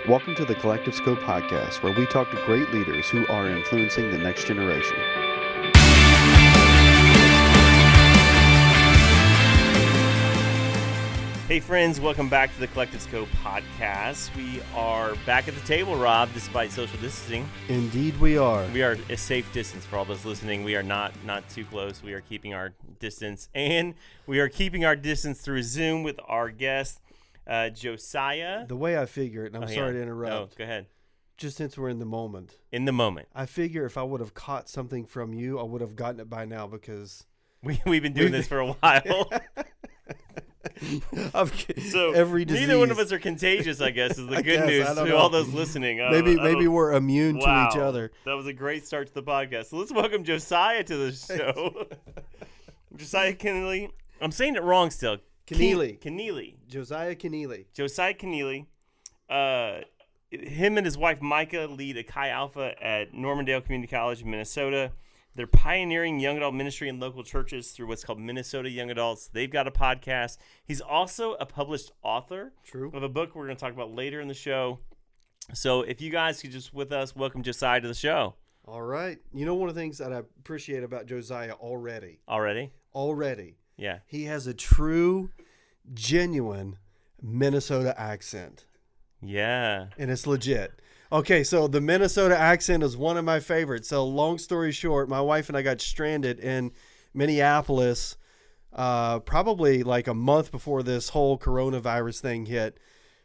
Welcome to the Collective Scope podcast, where we talk to great leaders who are influencing the next generation. Hey friends, welcome back to the Collective Scope podcast. We are back at the table, Rob, despite social distancing. Indeed we are. We are a safe distance for all those listening. We are not too close. We are keeping our distance, and we are keeping our distance through Zoom with our guest, Josiah. The way I figure it, and I'm sorry to interrupt. No, go ahead. Just since we're in the moment. In the moment. I figure if I would have caught something from you, I would have gotten it by now because... We've been doing this for a while. So every disease. Neither one of us are contagious, I guess, is the good news to all those listening. Maybe we're immune to each other. That was a great start to the podcast. So let's welcome Josiah to the show. Josiah Kennealy. I'm saying it wrong still. Kennealy. Josiah Kennealy. Josiah Kennealy. Him and his wife Micah lead a Chi Alpha at Normandale Community College in Minnesota. They're pioneering young adult ministry in local churches through what's called Minnesota Young Adults. They've got a podcast. He's also a published author of a book we're going to talk about later in the show. So if you guys could just with us, welcome Josiah to the show. All right. You know, one of the things that I appreciate about Josiah already. Yeah. He has a true, genuine Minnesota accent. Yeah. And it's legit. Okay, so the Minnesota accent is one of my favorites. So long story short, my wife and I got stranded in Minneapolis probably like a month before this whole coronavirus thing hit.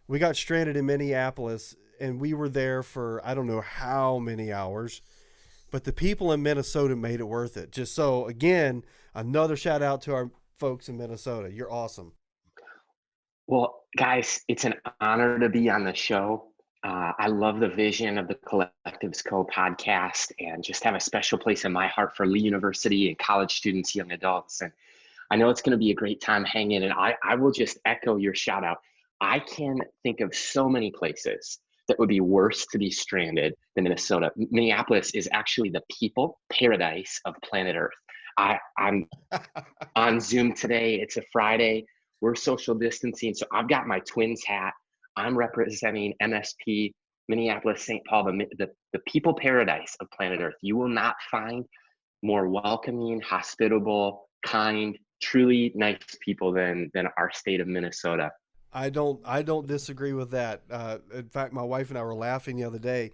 We got stranded in Minneapolis, and we were there for I don't know how many hours. But the people in Minnesota made it worth it. Just so, again, another shout out to our folks in Minnesota. You're awesome. Well, guys, it's an honor to be on the show. I love the vision of the Collective Scope podcast and just have a special place in my heart for Lee University and college students, young adults. And I know it's going to be a great time hanging. And I will just echo your shout out. I can think of so many places that would be worse to be stranded than Minnesota. Minneapolis is actually the people paradise of planet Earth. I'm on Zoom today. It's a Friday. We're social distancing. So I've got my Twins hat. I'm representing MSP, Minneapolis, St. Paul, the people paradise of planet Earth. You will not find more welcoming, hospitable, kind, truly nice people than our state of Minnesota. I don't disagree with that. In fact, my wife and I were laughing the other day.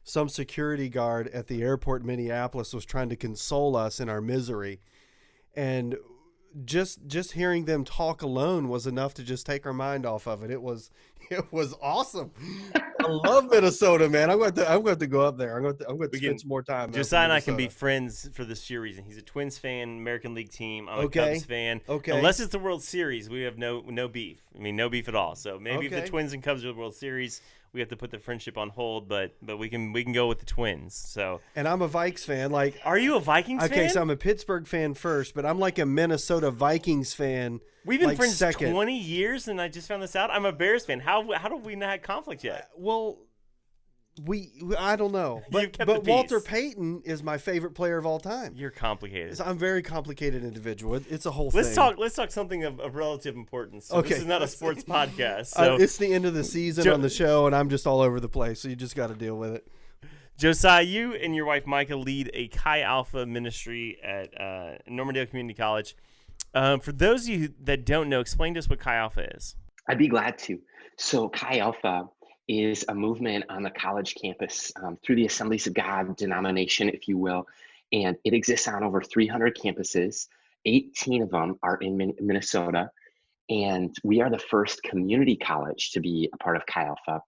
Some security guard at the airport in Minneapolis was trying to console us in our misery. And just hearing them talk alone was enough to just take our mind off of it. It was awesome. I love Minnesota, man. I'm going to go up there. I'm going to spend some more time. Josiah and I can be friends for this sheer reason. He's a Twins fan, American League team. I'm a Cubs fan. Okay. Unless it's the World Series, we have no beef. I mean, no beef at all. So maybe if the Twins and Cubs are the World Series, we have to put the friendship on hold. But we can go with the Twins. So. And I'm a Vikes fan. Like, are you a Vikings fan? Okay, so I'm a Pittsburgh fan first, but I'm like a Minnesota Vikings fan. We've been friends second. 20 years, and I just found this out. I'm a Bears fan. How do we not have conflict yet? Well, I don't know. But Walter Payton is my favorite player of all time. You're complicated. So I'm a very complicated individual. It's a whole thing. Let's talk something of relative importance. So this is not a sports podcast. So it's the end of the season on the show, and I'm just all over the place. So you just got to deal with it. Josiah, you and your wife Micah lead a Chi Alpha ministry at Normandale Community College. For those of you that don't know, explain to us what Chi Alpha is. I'd be glad to. So Chi Alpha is a movement on the college campus through the Assemblies of God denomination, if you will. And it exists on over 300 campuses. 18 of them are in Minnesota. And we are the first community college to be a part of Chi Alpha.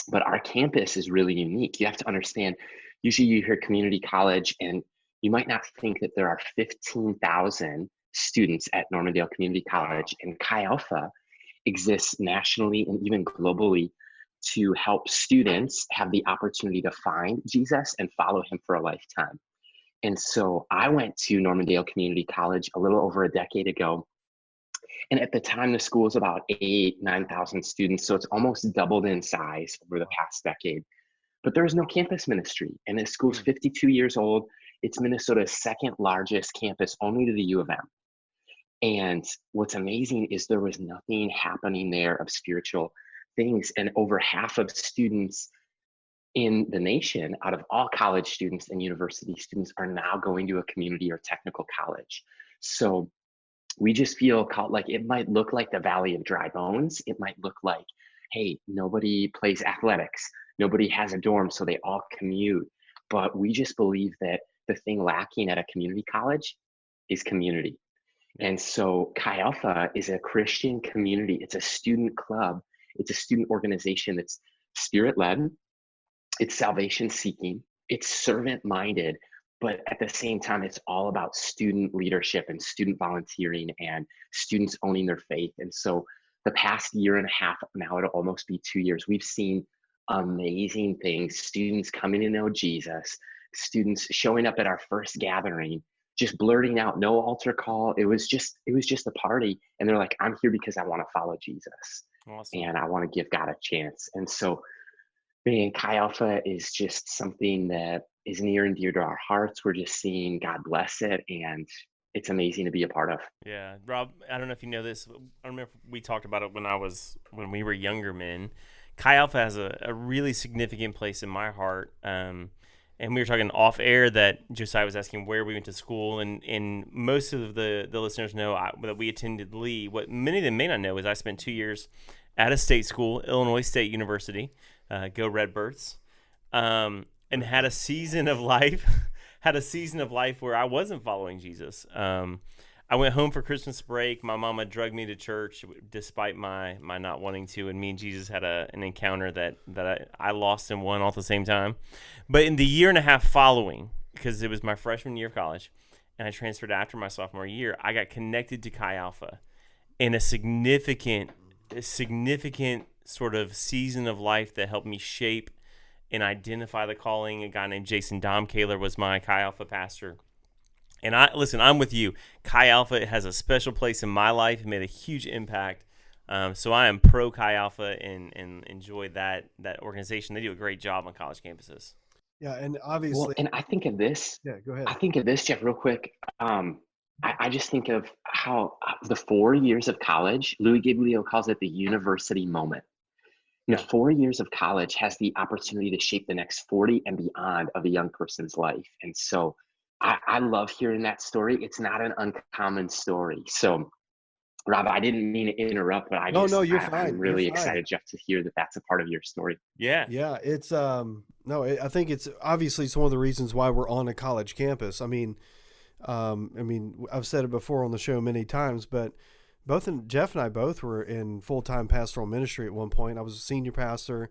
But our campus is really unique. You have to understand, usually you hear community college and you might not think that there are 15,000 students at Normandale Community College. And Chi Alpha exists nationally and even globally to help students have the opportunity to find Jesus and follow him for a lifetime. And so I went to Normandale Community College a little over a decade ago. And at the time, the school was about 9,000 students. So it's almost doubled in size over the past decade. But there is no campus ministry. And the school's 52 years old. It's Minnesota's second largest campus, only to the U of M. And what's amazing is there was nothing happening there of spiritual things. And over half of students in the nation, out of all college students and university students, are now going to a community or technical college. So we just feel like it might look like the valley of dry bones. It might look like, hey, nobody plays athletics, nobody has a dorm, so they all commute. But we just believe that the thing lacking at a community college is community. And so Chi Alpha is a Christian community. It's a student club. It's a student organization that's spirit led. It's salvation seeking. It's servant minded. But at the same time, it's all about student leadership and student volunteering and students owning their faith. And so the past year and a half, now it'll almost be 2 years, we've seen amazing things. Students coming to know Jesus, students showing up at our first gathering, just blurting out, no altar call. It was just a party. And they're like, I'm here because I want to follow Jesus. Awesome. And I want to give God a chance. And so, man, Chi Alpha is just something that is near and dear to our hearts. We're just seeing God bless it, and it's amazing to be a part of. Yeah, Rob, I don't know if you know this. I don't know if we talked about it when we were younger men. Chi Alpha has a really significant place in my heart. And we were talking off air that Josiah was asking where we went to school, and most of the listeners know that we attended Lee. What many of them may not know is I spent 2 years at a state school, Illinois State University. Go Redbirds, and had a season of life where I wasn't following Jesus. I went home for Christmas break. My mama drugged me to church despite my not wanting to, and me and Jesus had an encounter that I lost and won all at the same time. But in the year and a half following, because it was my freshman year of college, and I transferred after my sophomore year, I got connected to Chi Alpha in a significant sort of season of life that helped me shape and identify the calling. A guy named Jason Domkaler was my Chi Alpha pastor. And I'm with you. Chi Alpha has a special place in my life. It made a huge impact. So I am pro Chi Alpha and enjoy that organization. They do a great job on college campuses. Yeah, and obviously. Well, and I think of this. Yeah, go ahead. I think of this, Jeff, real quick. I just think of how the 4 years of college, Louis Giglio calls it the university moment. And the 4 years of college has the opportunity to shape the next 40 and beyond of a young person's life. And so I love hearing that story. It's not an uncommon story. So, Rob, I didn't mean to interrupt, but you're fine. I'm really You're fine. excited, Jeff, to hear that that's a part of your story. Yeah. Yeah, it's I think it's obviously it's one of the reasons why we're on a college campus. I mean, I've said it before on the show many times, but Jeff and I both were in full-time pastoral ministry at one point. I was a senior pastor.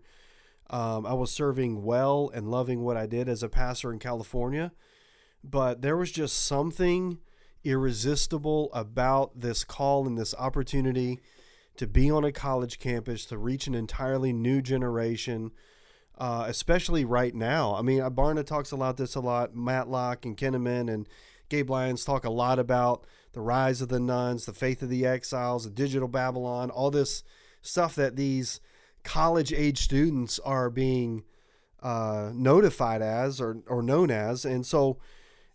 I was serving well and loving what I did as a pastor in California, but there was just something irresistible about this call and this opportunity to be on a college campus, to reach an entirely new generation, especially right now. I mean, Barna talks about this a lot. Matlock and Kinnaman and Gabe Lyons talk a lot about the rise of the nuns, the faith of the exiles, the digital Babylon, all this stuff that these college-age students are being notified as or known as. And so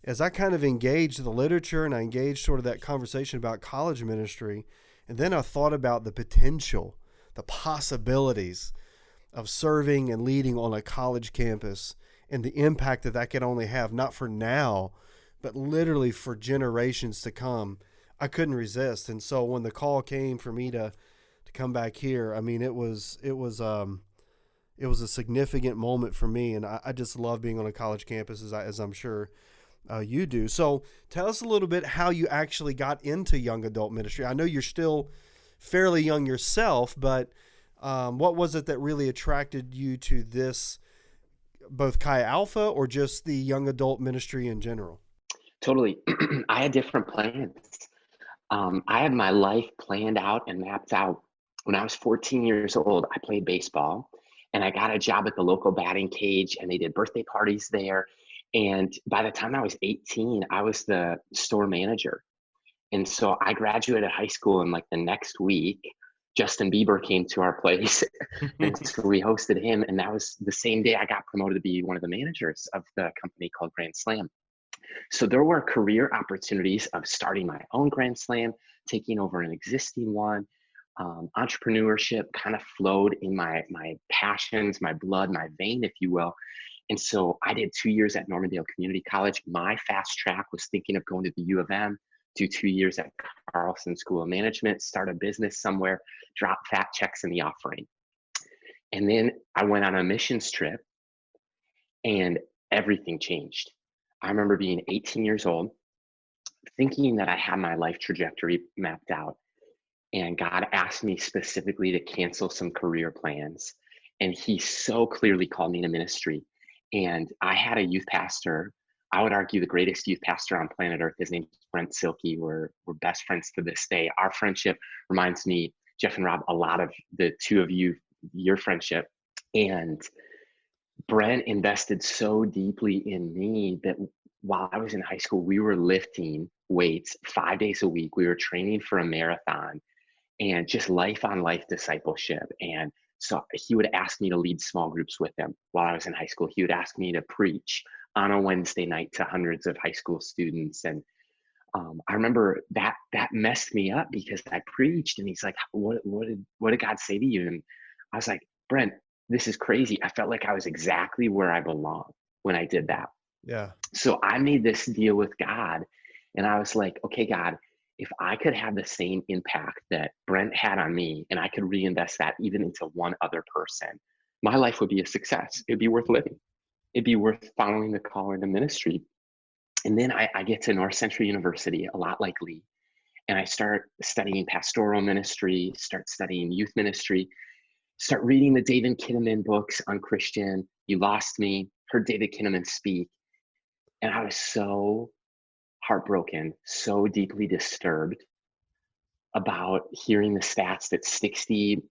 as I kind of engaged the literature and I engaged sort of that conversation about college ministry, and then I thought about the potential, the possibilities of serving and leading on a college campus and the impact that could only have, not for now, but literally for generations to come, I couldn't resist. And so when the call came for me to come back here, I mean, it was a significant moment for me. And I just love being on a college campus as I'm sure you do. So tell us a little bit how you actually got into young adult ministry. I know you're still fairly young yourself, but what was it that really attracted you to this, both Chi Alpha or just the young adult ministry in general? Totally. I had different plans. I had my life planned out and mapped out. When I was 14 years old, I played baseball and I got a job at the local batting cage, and they did birthday parties there. And by the time I was 18, I was the store manager. And so I graduated high school, and like the next week, Justin Bieber came to our place. And so we hosted him. And that was the same day I got promoted to be one of the managers of the company called Grand Slam. So there were career opportunities of starting my own Grand Slam, taking over an existing one. Entrepreneurship kind of flowed in my passions, my blood, my vein, if you will. And so I did 2 years at Normandale Community College. My fast track was thinking of going to the U of M, do 2 years at Carlson School of Management, start a business somewhere, drop fat checks in the offering. And then I went on a missions trip and everything changed. I remember being 18 years old, thinking that I had my life trajectory mapped out. And God asked me specifically to cancel some career plans. And He so clearly called me to ministry. And I had a youth pastor, I would argue the greatest youth pastor on planet Earth. His name's Brent Silky. We're best friends to this day. Our friendship reminds me, Jeff and Rob, a lot of the two of you, your friendship. And Brent invested so deeply in me that while I was in high school, we were lifting weights 5 days a week. We were training for a marathon and just life on life discipleship. And so he would ask me to lead small groups with him while I was in high school. He would ask me to preach on a Wednesday night to hundreds of high school students. And I remember that messed me up because I preached and he's like, what did God say to you? And I was like, Brent, this is crazy. I felt like I was exactly where I belong when I did that. Yeah. So I made this deal with God and I was like, okay, God, if I could have the same impact that Brent had on me and I could reinvest that even into one other person, my life would be a success. It'd be worth living. It'd be worth following the call into ministry. And then I get to North Central University, a lot like Lee, and I start studying pastoral ministry, start studying youth ministry, start reading the David Kinnaman books on Christian. You Lost Me, heard David Kinnaman speak. And I was so heartbroken, so deeply disturbed about hearing the stats that 60%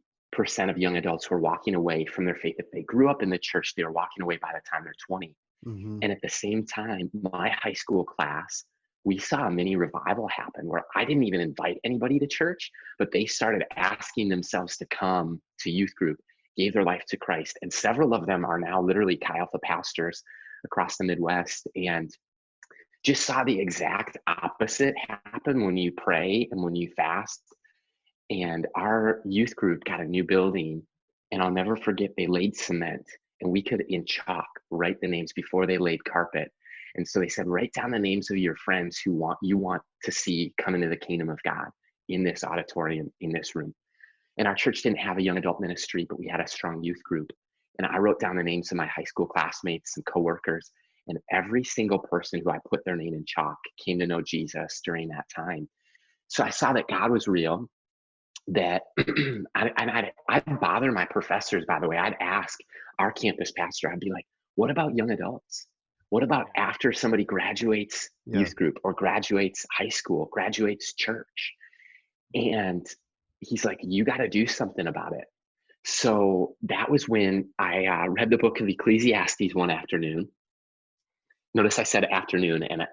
of young adults were walking away from their faith. If they grew up in the church, they were walking away by the time they're 20. Mm-hmm. And at the same time, my high school class, we saw a mini revival happen where I didn't even invite anybody to church, but they started asking themselves to come to youth group, gave their life to Christ. And several of them are now literally Chi Alpha pastors across the Midwest. And just saw the exact opposite happen when you pray and when you fast. And our youth group got a new building. And I'll never forget, they laid cement and we could, in chalk, write the names before they laid carpet. And so they said, write down the names of your friends who you want to see come into the kingdom of God in this auditorium, in this room. And our church didn't have a young adult ministry, but we had a strong youth group. And I wrote down the names of my high school classmates and coworkers. And every single person who I put their name in chalk came to know Jesus during that time. So I saw that God was real, that I'd bother my professors, by the way. I'd ask our campus pastor, I'd be like, what about young adults? What about after somebody graduates youth group or graduates high school, graduates church? And he's like, you got to do something about it. So that was when I read the book of Ecclesiastes one afternoon. Notice I said afternoon, and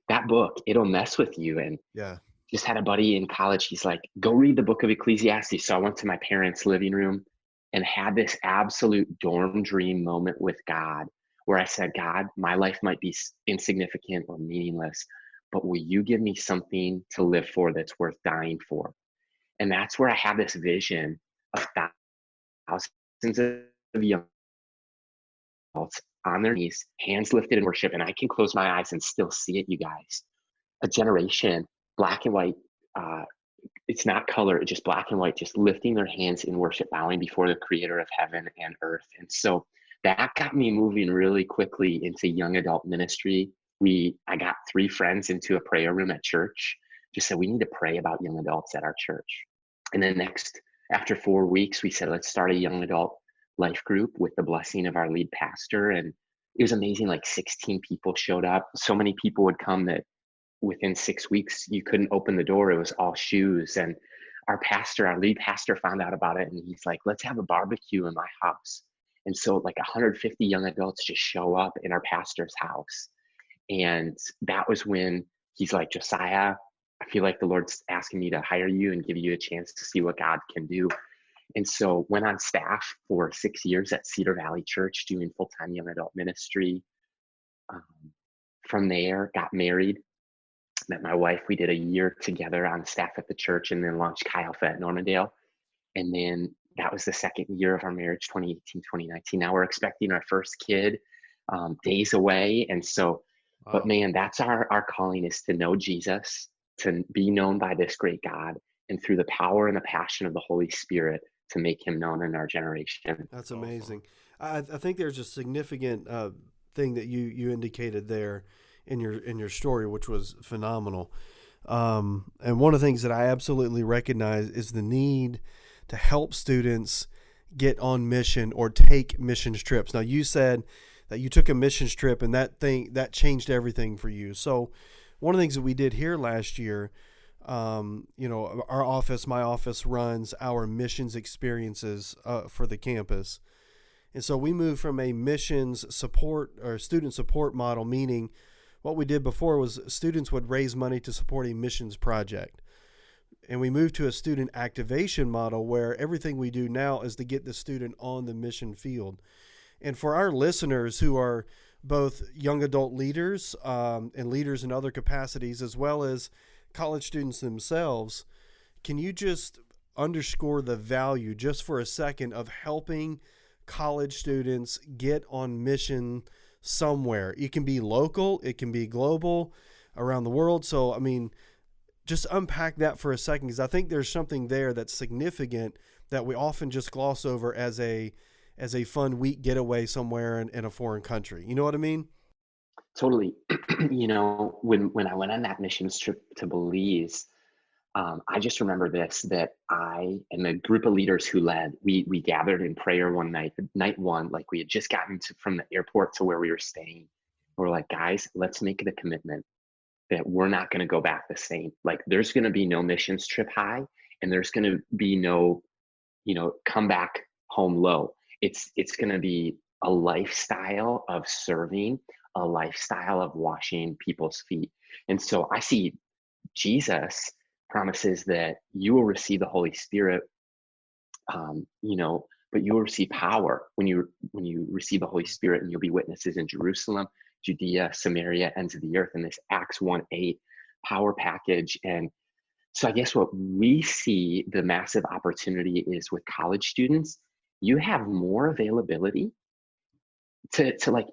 that book, it'll mess with you. And just had a buddy in college. He's like, go read the book of Ecclesiastes. So I went to my parents' living room and had this absolute dorm dream moment with God where I said, God, my life might be insignificant or meaningless, but will you give me something to live for that's worth dying for? And that's where I have this vision of thousands of young adults on their knees, hands lifted in worship. And I can close my eyes and still see it, you guys. A generation, black and white, it's not color, it's just black and white, just lifting their hands in worship, bowing before the creator of heaven and earth. And so that got me moving really quickly into young adult ministry. I got 3 friends into a prayer room at church, just said, we need to pray about young adults at our church. And then after 4 weeks, we said, let's start a young adult life group with the blessing of our lead pastor. And it was amazing, like 16 people showed up. So many people would come that within 6 weeks, you couldn't open the door. It was all shoes. And our lead pastor found out about it. And he's like, let's have a barbecue in my house. And so like 150 young adults just show up in our pastor's house. And that was when he's like, Josiah, I feel like the Lord's asking me to hire you and give you a chance to see what God can do. And so went on staff for 6 years at Cedar Valley Church doing full-time young adult ministry. From there, got married, met my wife. We did a year together on staff at the church and then launched Chi Alpha at Normandale. And then that was the second year of our marriage, 2018, 2019. Now we're expecting our first kid, days away. And so, but Wow. man, that's our calling, is to know Jesus, to be known by this great God, and through the power and the passion of the Holy Spirit to make him known in our generation. That's Awesome. amazing. I think there's a significant thing that you indicated there in your story, which was phenomenal. And one of the things that I absolutely recognize is the need to help students get on mission or take missions trips. Now, you said that you took a missions trip and that changed everything for you. So one of the things that we did here last year, my office runs our missions experiences for the campus. And so we moved from a missions support or student support model, meaning what we did before was students would raise money to support a missions project. And we moved to a student activation model where everything we do now is to get the student on the mission field. And for our listeners who are both young adult leaders and leaders in other capacities, as well as college students themselves, can you just underscore the value just for a second of helping college students get on mission somewhere? It can be local, it can be global, around the world. So, I mean, just unpack that for a second, because I think there's something there that's significant that we often just gloss over as a fun week getaway somewhere in a foreign country. You know what I mean? Totally. When I went on that missions trip to Belize, I just remember this, that I and the group of leaders who led, we gathered in prayer one night one, like we had just gotten from the airport to where we were staying. We're like, guys, let's make the commitment that we're not going to go back the same. Like, there's going to be no missions trip high, and there's going to be no, come back home low. It's going to be a lifestyle of serving, a lifestyle of washing people's feet. And so I see Jesus promises that you will receive the Holy Spirit, but you will receive power when you receive the Holy Spirit, and you'll be witnesses in Jerusalem, Judea, Samaria, ends of the earth. And this Acts 1:8 power package. And so I guess what we see the massive opportunity is with college students, you have more availability to like,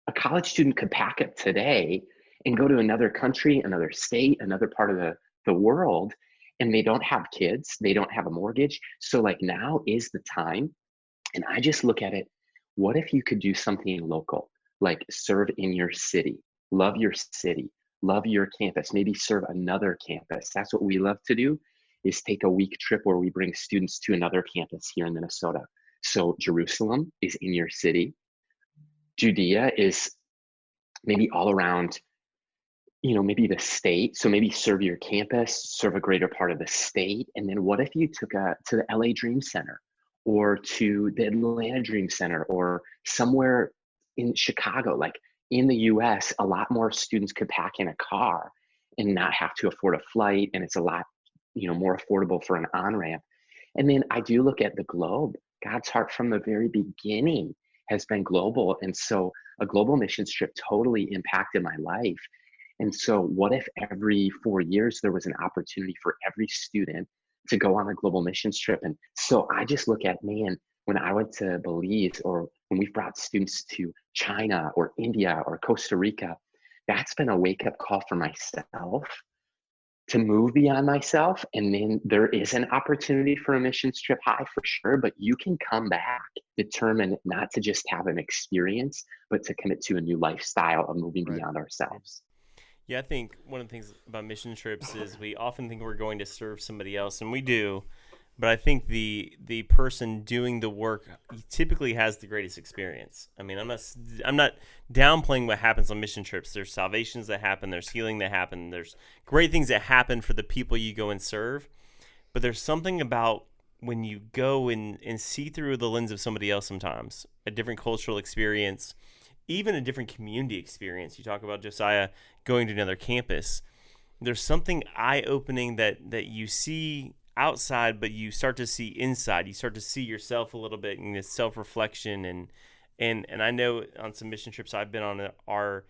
a college student could pack up today and go to another country, another state, another part of the world, and they don't have kids, they don't have a mortgage. So like, now is the time. And I just look at it, what if you could do something local, like serve in your city, love your campus, maybe serve another campus. That's what we love to do, is take a week trip where we bring students to another campus here in Minnesota. So Jerusalem is in your city. Judea is maybe all around, maybe the state. So maybe serve your campus, serve a greater part of the state. And then what if you took to the LA Dream Center, or to the Atlanta Dream Center, or somewhere in Chicago? Like, in the US, a lot more students could pack in a car and not have to afford a flight. And it's a lot, more affordable for an on-ramp. And then I do look at the globe. God's heart from the very beginning has been global. And so a global missions trip totally impacted my life. And so what if every 4 years there was an opportunity for every student to go on a global missions trip? And so I just look at, man, when I went to Belize, or when we've brought students to China or India or Costa Rica, that's been a wake-up call for myself to move beyond myself. And then there is an opportunity for a missions trip high, for sure, but you can come back determined not to just have an experience, but to commit to a new lifestyle of moving Right. beyond ourselves. Yeah, I think one of the things about mission trips is we often think we're going to serve somebody else, and we do. But I think the person doing the work typically has the greatest experience. I mean, I'm not downplaying what happens on mission trips. There's salvations that happen. There's healing that happen. There's great things that happen for the people you go and serve. But there's something about when you go and see through the lens of somebody else sometimes, a different cultural experience, even a different community experience. You talk about Josiah going to another campus. There's something eye-opening that you see outside, but you start to see inside. You start to see yourself a little bit in this self-reflection, and I know on some mission trips I've been on are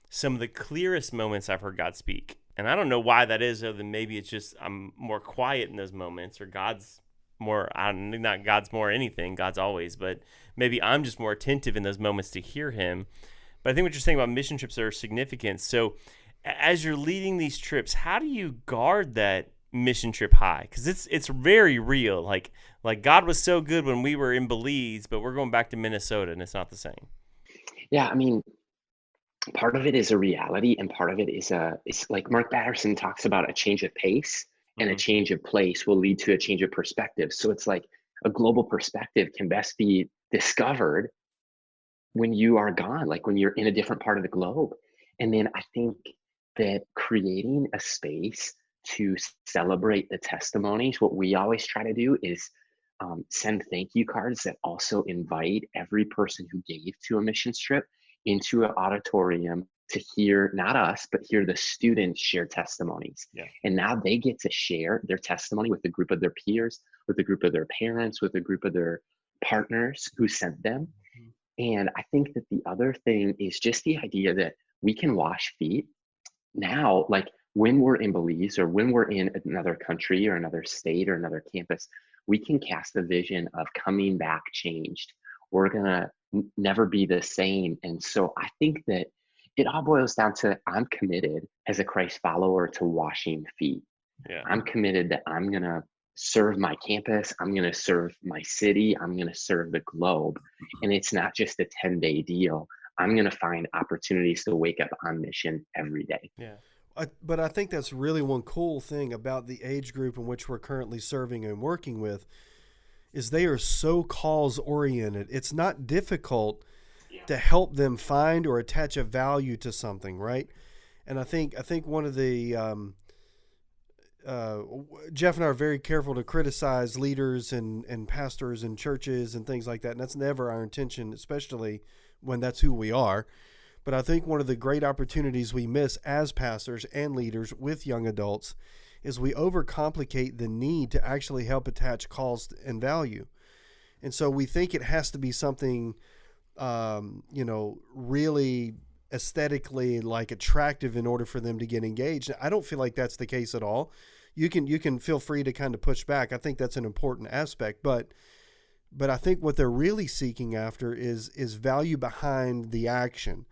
some of the clearest moments I've heard God speak. And I don't know why that is, other than maybe it's just I'm more quiet in those moments, or God's not God's more anything, God's always, but maybe I'm just more attentive in those moments to hear him. But I think what you're saying about mission trips are significant. So as you're leading these trips, how do you guard that mission trip high? Because it's very real. Like God was so good when we were in Belize, but we're going back to Minnesota and it's not the same. Yeah, I mean, part of it is a reality, and part of it is it's like Mark Batterson talks about, a change of pace and a change of place will lead to a change of perspective. So it's like a global perspective can best be discovered when you are gone, like when you're in a different part of the globe. And then I think that creating a space to celebrate the testimonies, what we always try to do is send thank you cards that also invite every person who gave to a mission trip into an auditorium to hear, not us, but hear the students share testimonies. Yeah. And now they get to share their testimony with a group of their peers, with a group of their parents, with a group of their partners who sent them. And I think that the other thing is just the idea that we can wash feet now, like when we're in Belize or when we're in another country or another state or another campus, we can cast the vision of coming back changed. We're gonna never be the same. And so I think that it all boils down to, I'm committed as a Christ follower to washing feet. Yeah. I'm committed that I'm gonna serve my campus, I'm gonna serve my city, I'm gonna serve the globe. And it's not just a 10-day deal. I'm going to find opportunities to wake up on mission every day. Yeah. But I think that's really one cool thing about the age group in which we're currently serving and working with is they are so cause oriented. It's not difficult to help them find or attach a value to something, right? And I think one of the Jeff and I are very careful to criticize leaders and pastors and churches and things like that, and that's never our intention, especially when that's who we are. But I think one of the great opportunities we miss as pastors and leaders with young adults is we overcomplicate the need to actually help attach cause and value. And so we think it has to be something, really aesthetically like attractive in order for them to get engaged. I don't feel like that's the case at all. You can feel free to kind of push back. I think that's an important aspect, but I think what they're really seeking after is value behind the action.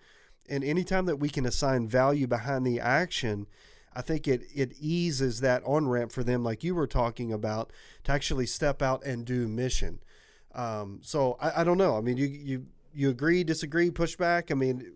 And anytime that we can assign value behind the action, I think it eases that on-ramp for them, like you were talking about, to actually step out and do mission. So I don't know. I mean, you agree, disagree, push back? I mean,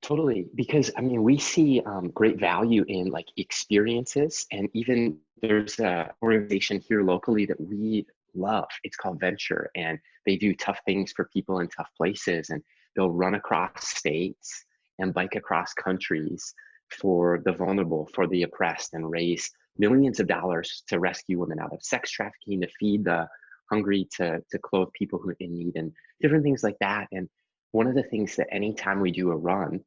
Totally, because I mean, we see great value in like experiences, and even there's a organization here locally that we love. It's called Venture, and they do tough things for people in tough places, and they'll run across states and bike across countries for the vulnerable, for the oppressed, and raise millions of dollars to rescue women out of sex trafficking, to feed the hungry, to clothe people who are in need, and different things like that. And one of the things that anytime we do a run,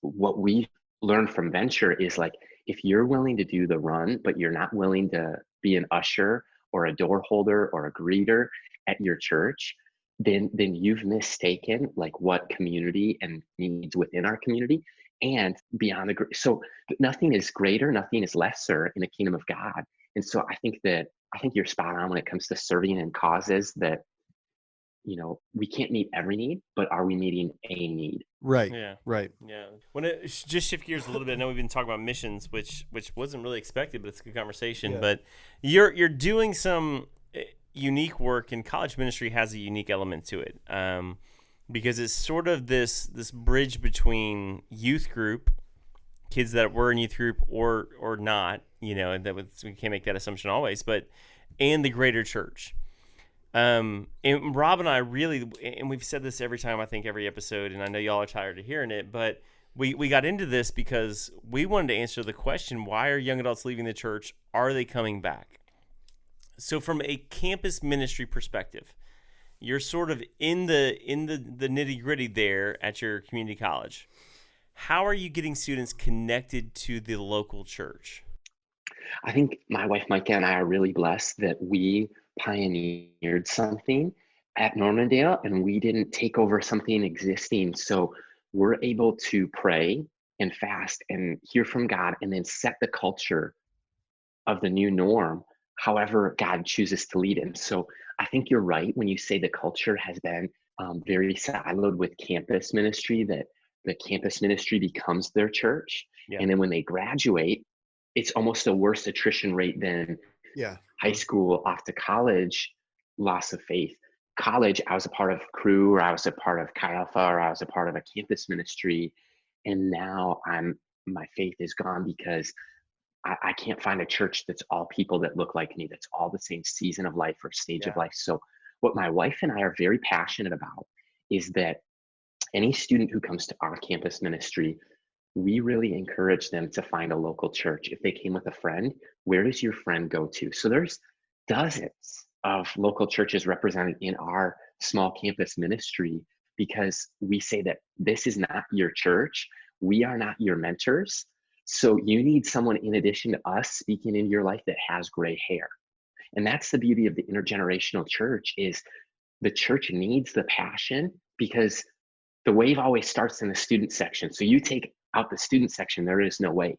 what we learned from Venture is like, if you're willing to do the run, but you're not willing to be an usher or a door holder or a greeter at your church, then you've mistaken like what community and needs within our community and beyond the so nothing is greater, nothing is lesser in the kingdom of God. And so I think you're spot on when it comes to serving in causes that, we can't meet every need, but are we meeting a need? right, Yeah. right. Yeah. When it just shift gears a little bit, I know we've been talking about missions, which wasn't really expected, but it's a good conversation. Yeah. But you're doing some unique work, and college ministry has a unique element to it, because it's sort of this bridge between youth group, kids that were in youth group or not, and we can't make that assumption always, but and the greater church. And Rob and I really, and we've said this every time, I think every episode, and I know y'all are tired of hearing it, but we got into this because we wanted to answer the question, why are young adults leaving the church? Are they coming back? So from a campus ministry perspective, you're sort of in the nitty gritty there at your community college. How are you getting students connected to the local church? I think my wife Micah and I are really blessed that we pioneered something at Normandale and we didn't take over something existing. So we're able to pray and fast and hear from God and then set the culture of the new norm however God chooses to lead him. So I think you're right when you say the culture has been very siloed with campus ministry, that the campus ministry becomes their church. Yeah. And then when they graduate, it's almost a worse attrition rate than Yeah. high school off to college loss of faith. College, I was a part of crew, or I was a part of Chi Alpha, or I was a part of a campus ministry. And now my faith is gone because I can't find a church that's all people that look like me, that's all the same season of life or stage of Yeah. life. So, what my wife and I are very passionate about is that any student who comes to our campus ministry, we really encourage them to find a local church. If they came with a friend, where does your friend go to? So, there's dozens of local churches represented in our small campus ministry because we say that this is not your church. We are not your mentors. So you need someone in addition to us speaking into your life that has gray hair. And that's the beauty of the intergenerational church is the church needs the passion because the wave always starts in the student section. So you take out the student section, there is no wave.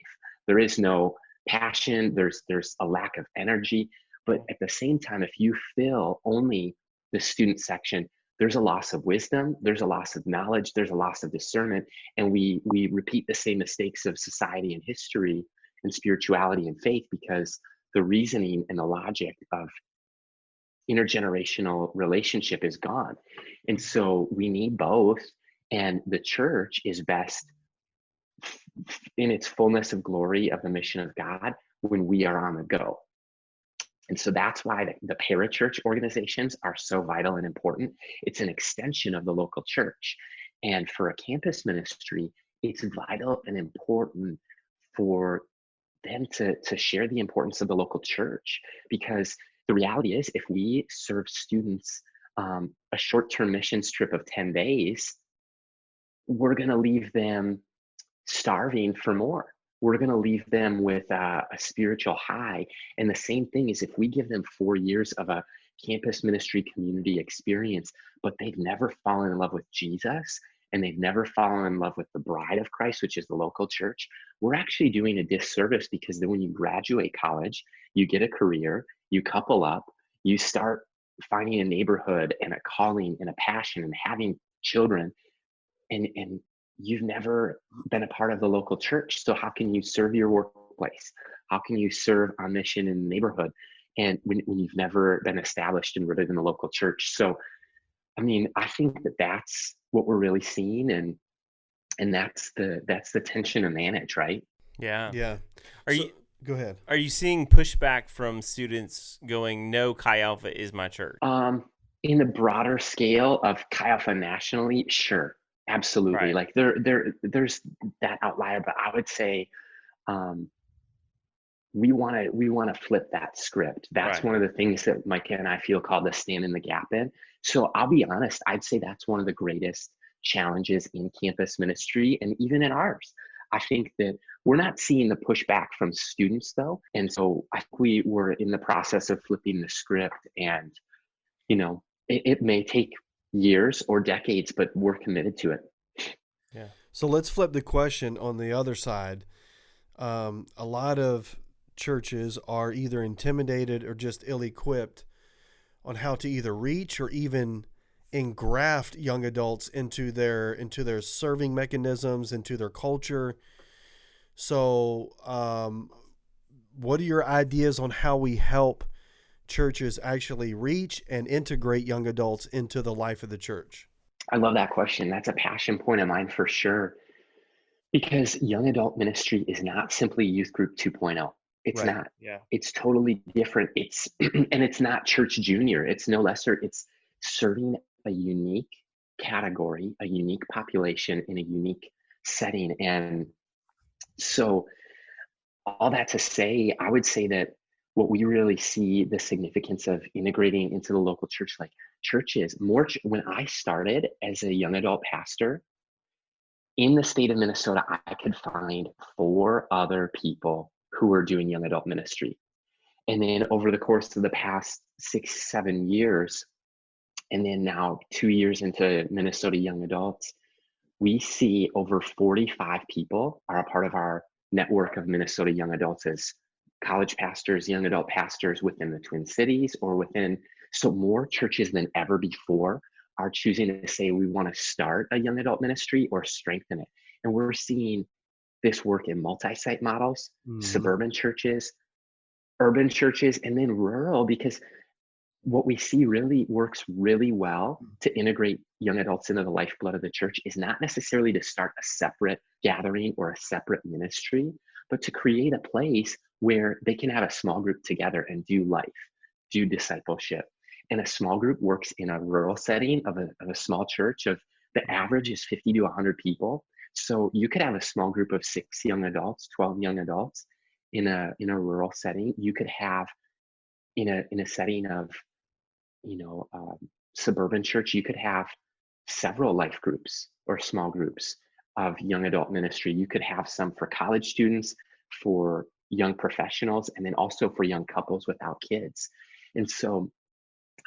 There is no passion, there's a lack of energy. But at the same time, if you fill only the student section, there's a loss of wisdom, there's a loss of knowledge, there's a loss of discernment, and we repeat the same mistakes of society and history and spirituality and faith because the reasoning and the logic of intergenerational relationship is gone. And so we need both, and the church is best in its fullness of glory of the mission of God when we are on the go. And so that's why the parachurch organizations are so vital and important. It's an extension of the local church. And for a campus ministry, it's vital and important for them to share the importance of the local church. Because the reality is, if we serve students a short-term missions trip of 10 days, we're going to leave them starving for more. We're going to leave them with a spiritual high. And the same thing is if we give them 4 years of a campus ministry community experience, but they've never fallen in love with Jesus and they've never fallen in love with the bride of Christ, which is the local church, we're actually doing a disservice because then when you graduate college, you get a career, you couple up, you start finding a neighborhood and a calling and a passion and having children. And you've never been a part of the local church. So how can you serve your workplace? How can you serve on mission in the neighborhood? And when you've never been established and rooted in the local church. So, I mean, I think that that's what we're really seeing. And that's the tension to manage, right? Yeah. Yeah. Are So, you go ahead. are you seeing pushback from students going, no, Chi Alpha is my church? In the broader scale of Chi Alpha nationally, sure, absolutely. Right. Like there's that outlier, but I would say um, we want to flip that script. That's Right. one of the things that Micah and I feel called to stand in the gap in. So I'll be honest, I'd say that's one of the greatest challenges in campus ministry and even in ours. I think that we're not seeing the pushback from students though. And so I think we were in the process of flipping the script, and it may take years or decades, but we're committed to it. Yeah. So let's flip the question on the other side. A lot of churches are either intimidated or just ill-equipped on how to either reach or even engraft young adults into their serving mechanisms, into their culture. So, what are your ideas on how we help churches actually reach and integrate young adults into the life of the church? I love that question. That's a passion point of mine for sure. Because young adult ministry is not simply youth group 2.0. It's Right. not. Yeah. It's totally different. It's and it's not church junior. It's no lesser. It's serving a unique category, a unique population in a unique setting. And so all that to say, I would say that what we really see the significance of integrating into the local church, like churches, when I started as a young adult pastor, in the state of Minnesota, I could find 4 other people who were doing young adult ministry. And then over the course of the past 6, 7 years, and then now 2 years into Minnesota young adults, we see over 45 people are a part of our network of Minnesota young adults as college pastors, young adult pastors within the Twin Cities or within, so more churches than ever before are choosing to say we want to start a young adult ministry or strengthen it. And we're seeing this work in multi-site models, Mhm. suburban churches, urban churches, and then rural, because what we see really works really well to integrate young adults into the lifeblood of the church is not necessarily to start a separate gathering or a separate ministry, but to create a place where they can have a small group together and do life, do discipleship. And a small group works in a rural setting of a small church of, the average is 50 to 100 people. So you could have a small group of 6 young adults, 12 young adults in a rural setting. You could have in a setting of, you know, suburban church, you could have several life groups or small groups of young adult ministry. You could have some for college students, for young professionals, and then also for young couples without kids. And so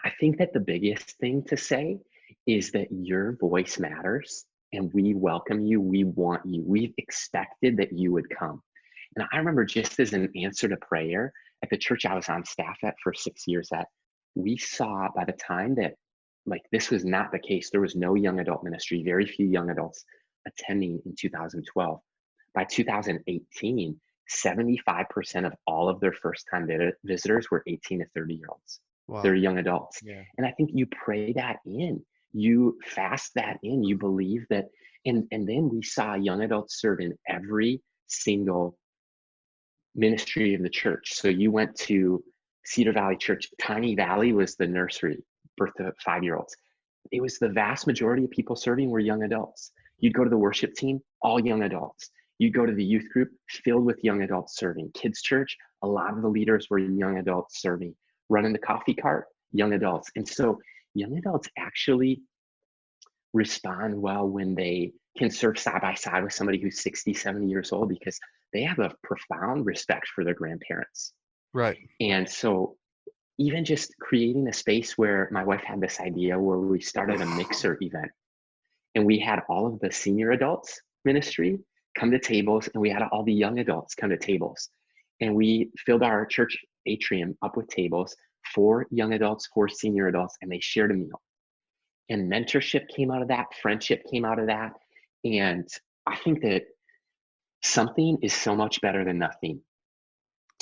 I think that the biggest thing to say is that your voice matters and we welcome you. We want you. We've expected that you would come. And I remember, just as an answer to prayer at the church I was on staff at for 6 years at, we saw by the time that, like, this was not the case, there was no young adult ministry, very few young adults attending in 2012. By 2018, 75% of all of their first time visitors were 18 to 30 year olds. They're Wow. young adults. Yeah. And I think you pray that in, you fast that in, you believe that. And then we saw young adults serve in every single ministry of the church. So you went to Cedar Valley Church. Tiny Valley was the nursery, birth to 5 year olds. It was the vast majority of people serving were young adults. You'd go to the worship team, all young adults. You'd go to the youth group filled with young adults serving. Kids church, a lot of the leaders were young adults serving. Running the coffee cart, young adults. And so young adults actually respond well when they can serve side by side with somebody who's 60, 70 years old, because they have a profound respect for their grandparents. Right. And so even just creating a space where my wife had this idea where we started a mixer event, and we had all of the senior adults ministry come to tables, and we had all the young adults come to tables. And we filled our church atrium up with tables for young adults, for senior adults, and they shared a meal. And mentorship came out of that, friendship came out of that. And I think that something is so much better than nothing.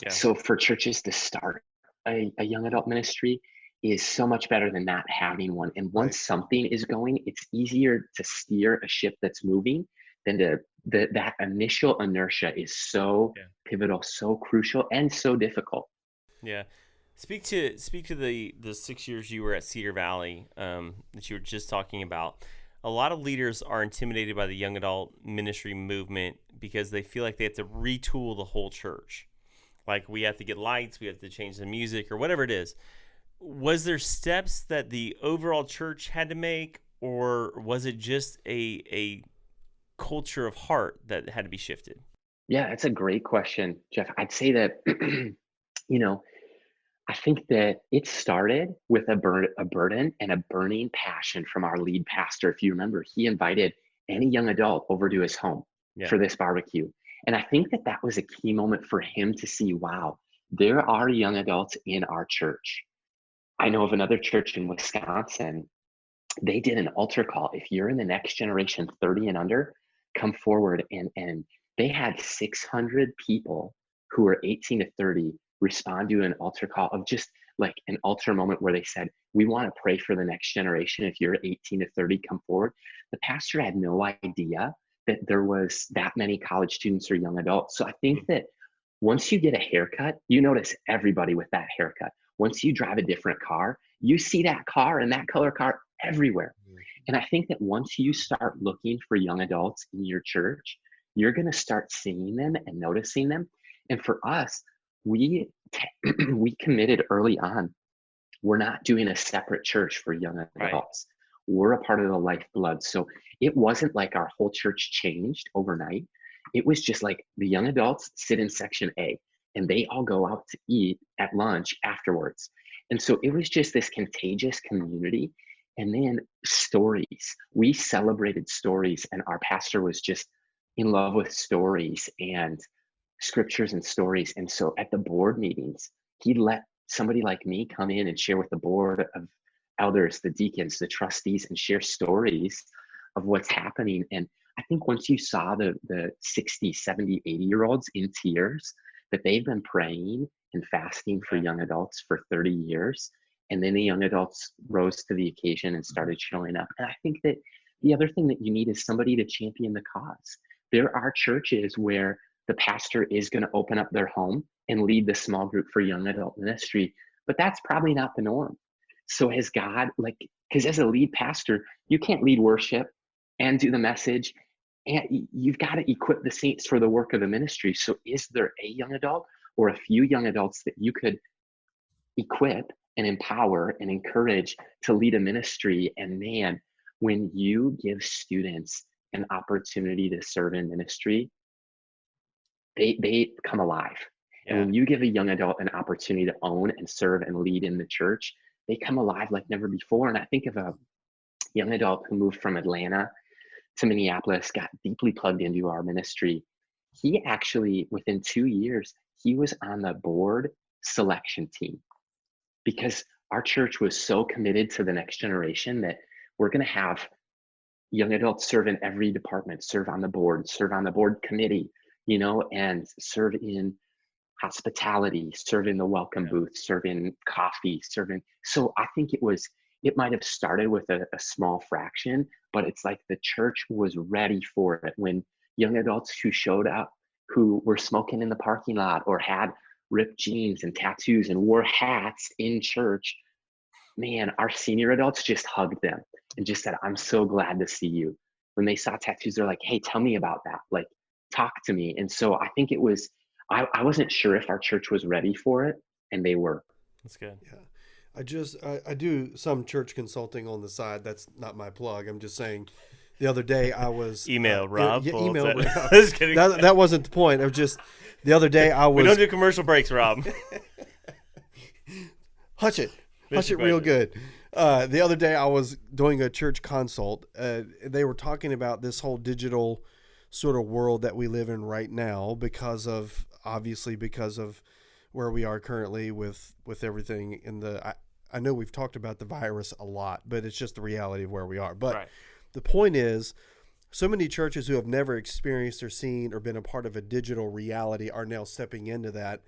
Yeah. So for churches to start a young adult ministry is so much better than not having one. And Right. once something is going, it's easier to steer a ship that's moving than that initial inertia is so Yeah. pivotal, so crucial, and so difficult. Yeah. Speak to the 6 years you were at Cedar Valley that you were just talking about. A lot of leaders are intimidated by the young adult ministry movement because they feel like they have to retool the whole church. Like, we have to get lights, we have to change the music, or whatever it is. Was there steps that the overall church had to make, or was it just a culture of heart that had to be shifted? Yeah, that's a great question, Jeff. I'd say that, you know, I think that it started with a burden and a burning passion from our lead pastor. If you remember, he invited any young adult over to his home Yeah. for this barbecue. And I think that that was a key moment for him to see, wow, there are young adults in our church. I know of another church in Wisconsin. They did an altar call. If you're in the next generation, 30 and under, come forward. And they had 600 people who were 18 to 30 respond to an altar call of just like an altar moment where they said, we want to pray for the next generation. If you're 18 to 30, come forward. The pastor had no idea that there was that many college students or young adults. So I think that once you get a haircut, you notice everybody with that haircut. Once you drive a different car, you see that car and that color car everywhere. And I think that once you start looking for young adults in your church, you're going to start seeing them and noticing them. And for us, we we committed early on, we're not doing a separate church for young Right. adults. We're a part of the lifeblood. So it wasn't like our whole church changed overnight. It was just like the young adults sit in section A and they all go out to eat at lunch afterwards. And so it was just this contagious community. And then stories. We celebrated stories, and our pastor was just in love with stories. And scriptures and stories. And so at the board meetings, he let somebody like me come in and share with the board of elders, the deacons, the trustees, and share stories of what's happening. And I think once you saw the 60, 70, 80-year-olds in tears, that they've been praying and fasting for young adults for 30 years. And then the young adults rose to the occasion and started showing up. And I think that the other thing that you need is somebody to champion the cause. There are churches where the pastor is going to open up their home and lead the small group for young adult ministry, but that's probably not the norm. So has God, like, because as a lead pastor, you can't lead worship and do the message, and you've got to equip the saints for the work of the ministry. So is there a young adult or a few young adults that you could equip and empower and encourage to lead a ministry? And man, when you give students an opportunity to serve in ministry, they come alive. And when you give a young adult an opportunity to own and serve and lead in the church, they come alive like never before. And I think of a young adult who moved from Atlanta to Minneapolis, got deeply plugged into our ministry. He actually, within 2 years, he was on the board selection team, because our church was so committed to the next generation that we're going to have young adults serve in every department, serve on the board committee, and serve in hospitality, serve in the welcome booth, serve in coffee, so I think it might have started with a small fraction, but it's like the church was ready for it when young adults who showed up, who were smoking in the parking lot or had ripped jeans and tattoos and wore hats in church, man, our senior adults just hugged them and just said, "I'm so glad to see you." When they saw tattoos, they're like, "Hey, tell me about that. Like, talk to me." And so I think it was, I wasn't sure if our church was ready for it, and they were. That's good. Yeah. I do some church consulting on the side. That's not my plug. I'm just saying the other day I was email Rob. Email Rob. Just kidding. That wasn't the point. It was just the other day I was. We don't do commercial breaks, Rob. Hush it real good. The other day I was doing a church consult. They were talking about this whole digital sort of world that we live in right now because of where we are currently with everything in the. I know we've talked about the virus a lot, but it's just the reality of where we are. But The point is, so many churches who have never experienced or seen or been a part of a digital reality are now stepping into that,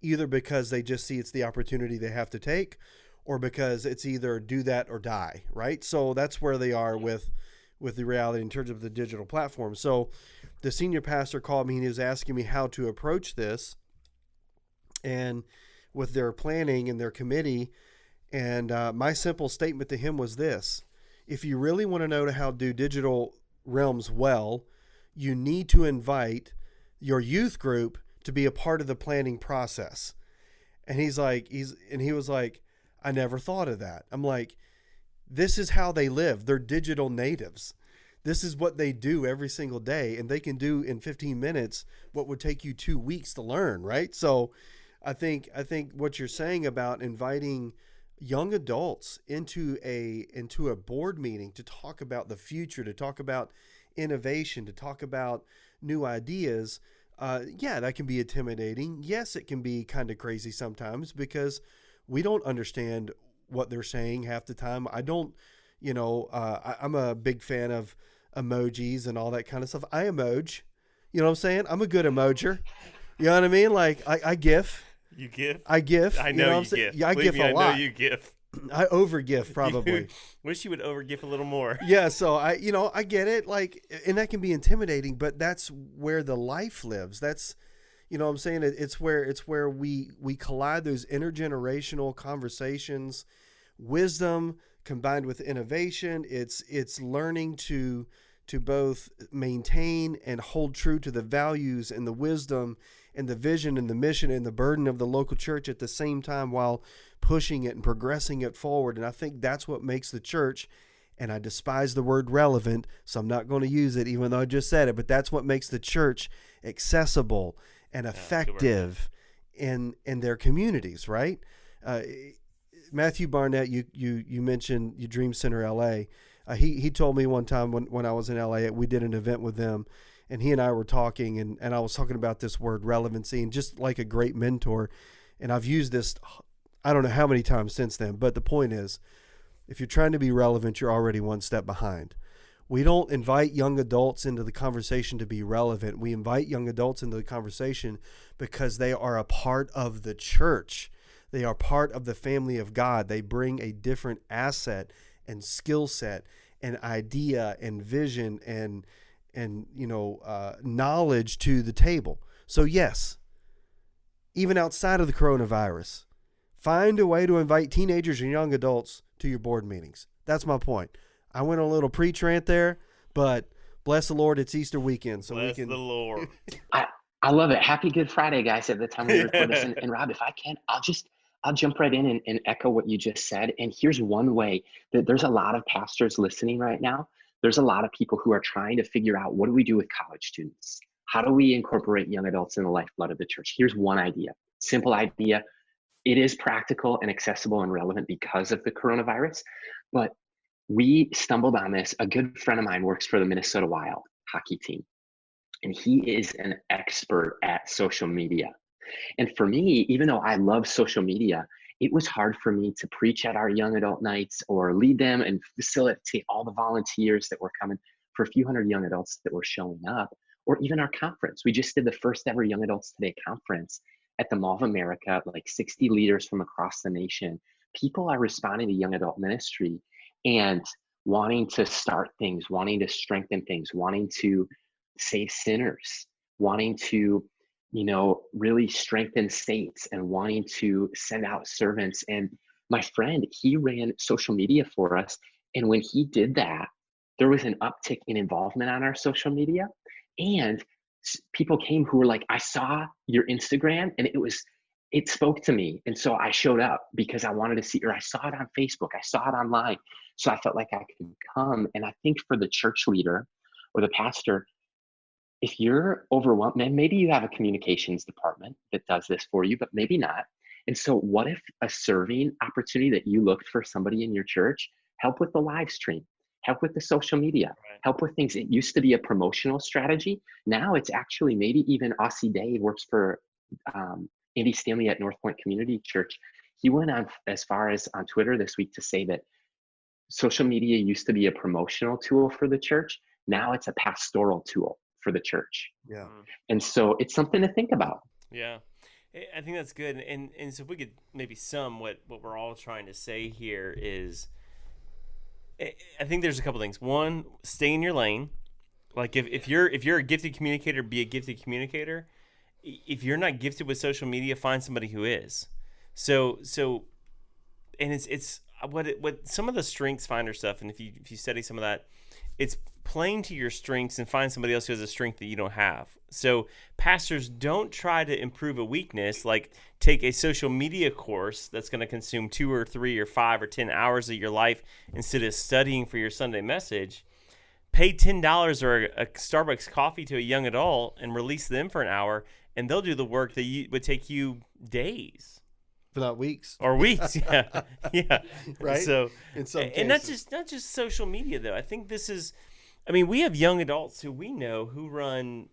either because they just see it's the opportunity they have to take, or because it's either do that or die, right? So that's where they are with the reality in terms of the digital platform. So the senior pastor called me and he was asking me how to approach this and with their planning and their committee. And my simple statement to him was this: if you really want to know how to do digital realms well, you need to invite your youth group to be a part of the planning process. And he was like, I never thought of that. I'm like, this is how they live. They're digital natives. This is what they do every single day. And they can do in 15 minutes what would take you 2 weeks to learn, right? So I think what you're saying about inviting young adults into a board meeting to talk about the future, to talk about innovation, to talk about new ideas, that can be intimidating. Yes, it can be kind of crazy sometimes because we don't understand what they're saying half the time. I don't, I'm a big fan of emojis and all that kind of stuff. I emoji, you know what I'm saying? I'm a good emojer. You know what I mean? Like I GIF. You GIF? I GIF. I know you GIF. Yeah, I GIF a lot. I know you GIF. I over GIF probably. Wish you would over GIF a little more. Yeah, so I get it. Like, and that can be intimidating, but that's where the life lives. That's, you know what I'm saying? It's where we collide those intergenerational conversations, wisdom combined with innovation. It's learning to both maintain and hold true to the values and the wisdom and the vision and the mission and the burden of the local church at the same time while pushing it and progressing it forward. And I think that's what makes the church, and I despise the word relevant, so I'm not going to use it even though I just said it, but that's what makes the church accessible and effective in their communities, right? Matthew Barnett, you mentioned your Dream Center LA. He told me one time when I was in LA, we did an event with them, and he and I were talking, and I was talking about this word relevancy, and just like a great mentor. And I've used this, I don't know how many times since then, but the point is, if you're trying to be relevant, you're already one step behind. We don't invite young adults into the conversation to be relevant. We invite young adults into the conversation because they are a part of the church. They are part of the family of God. They bring a different asset and skill set and idea and vision and knowledge to the table. So yes, even outside of the coronavirus, find a way to invite teenagers and young adults to your board meetings. That's my point. I went on a little preach rant there, but bless the Lord, it's Easter weekend, so Bless we can. the Lord. I love it. Happy Good Friday, guys, at the time we record this. And Rob, if I can, I'll jump right in and echo what you just said. And here's one way that there's a lot of pastors listening right now. There's a lot of people who are trying to figure out, what do we do with college students? How do we incorporate young adults in the lifeblood of the church? Here's one idea, simple idea. It is practical and accessible and relevant because of the coronavirus, but we stumbled on this. A good friend of mine works for the Minnesota Wild hockey team, and he is an expert at social media. And for me, even though I love social media, it was hard for me to preach at our young adult nights or lead them and facilitate all the volunteers that were coming for a few hundred young adults that were showing up, or even our conference. We just did the first ever Young Adults Today conference at the Mall of America, like 60 leaders from across the nation. People are responding to young adult ministry and wanting to start things, wanting to strengthen things, wanting to save sinners, wanting to really strengthen states, and wanting to send out servants. And my friend, he ran social media for us. And when he did that, there was an uptick in involvement on our social media. And people came who were like, I saw your Instagram and it spoke to me. And so I showed up because I wanted to see, or I saw it on Facebook, I saw it online. So I felt like I could come. And I think for the church leader or the pastor, if you're overwhelmed, maybe you have a communications department that does this for you, but maybe not. And so what if a serving opportunity that you looked for somebody in your church, help with the live stream, help with the social media, Right. help with things. It used to be a promotional strategy. Now it's actually, maybe even Aussie Dave works for Andy Stanley at North Point Community Church. He went on as far as on Twitter this week to say that social media used to be a promotional tool for the church. Now it's a pastoral tool for the church. Yeah. And so it's something to think about. Yeah. I think that's good. And so if we could maybe sum what we're all trying to say here is, I think there's a couple things. One, stay in your lane. Like if you're a gifted communicator, be a gifted communicator. If you're not gifted with social media, find somebody who is. So and it's what some of the strengths finder stuff, and if you study some of that, it's playing to your strengths and find somebody else who has a strength that you don't have. So pastors, don't try to improve a weakness, like take a social media course that's going to consume 2 or 3 or 5 or 10 hours of your life instead of studying for your Sunday message. Pay $10 or a Starbucks coffee to a young adult and release them for an hour, and they'll do the work that would take you days. If not weeks. Or weeks, yeah, yeah. Right. So, in some and cases. not just social media though. I think this is, I mean, we have young adults who we know who run